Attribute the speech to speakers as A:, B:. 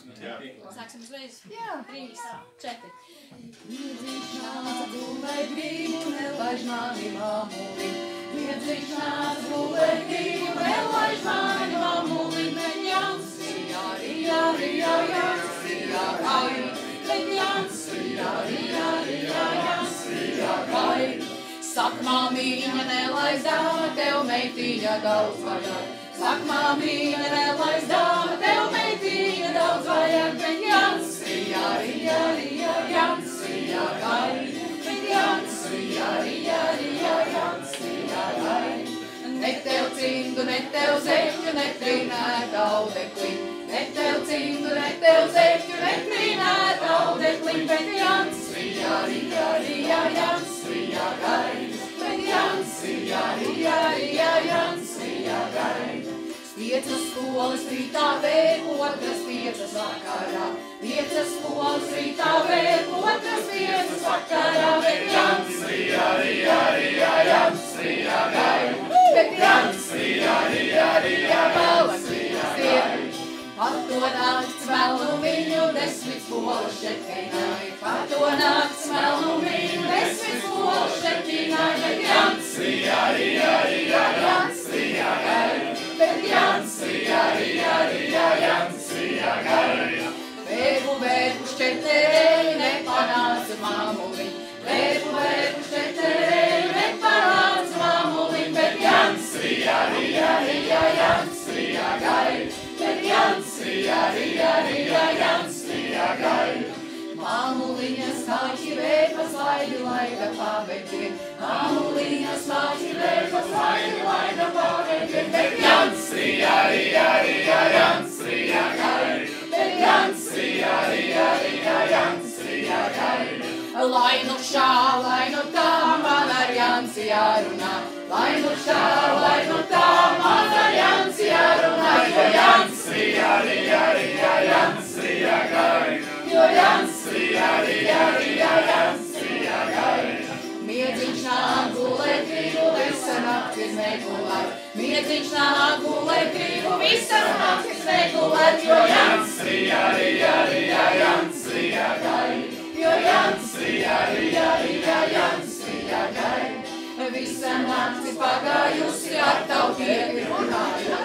A: Sāksim uzreiz.
B: Jā.
A: 3, 4.
B: Jēdziņš nāca gulēt grību, nelaiž mani mamuli. Jēdziņš nāca gulēt grību, nelaiž mani mamuli. Bet Jans, rijā, Jans, rijā, bet Jans, rijā, Jans, rijā. Sak, māmiņa, nelaiž dāma, tev meitiņa daudz vajag. Sak, māmiņa, nelaiž dāma, tev meitiņa daudz vajag. Bet Jans, rijā, Jans, rijā, bet Jans, rijā, Jans, rijā. Ne tev cindu, ne tev zeķu, ne trinēt audekli. Ne tev cindu, ne tev zeķu, ne trinēt audekli. Bet Jans, rijā, Jans, rijā, bet Jans, rijā, Jans, rijā. Piecas skolas rītā vēku, otras 5 vakarā. 5 skolas rītā vēku, otras 5 vakarā. Bet Jans, rijā, Jans, rijā, bet Jans, rijā, Jans, rijā. Par to nakts melnu viņu 10 skolas šeķināja. Par to nakts melnu viņu 10 skolas šeķināja. Bet Jans, rijā, Jans, rijā, bet Jans, rijā, Jans, rijā. Verbu šķeterēju nepanāca mamuli. Verbu šķeterēju nepanāca mamuli. Bet Jans, rijā, Jans, rijā, bet Jans, rijā, Jans, rijā. Māmuliņas nāķi vēpas laida pabēģi. Māmuliņas nāķi vēpas laida pabēģi. Bet Jans, rijā, Jans, rijā, bet Jans, rijā, Jans, rijā. Lai nu šā, lai nu tā, man ar Jansi jārunā. Lai nu šā, lai nu tā, man ar Jansi jārunā. Jo Jans, rijā, Jans, rijā, jo Jans, rijā, Jans, rijā. Miedziņš nāk gulēt grību, visa naktis negulēt. Miedziņš nāk gulēt grību, visa naktis negulēt. Jo Jans, rijā, Jans, rijā, jo Jans, rijā, Jans, rijā. Visa naktis pagājusi ar tavu piekri runāju.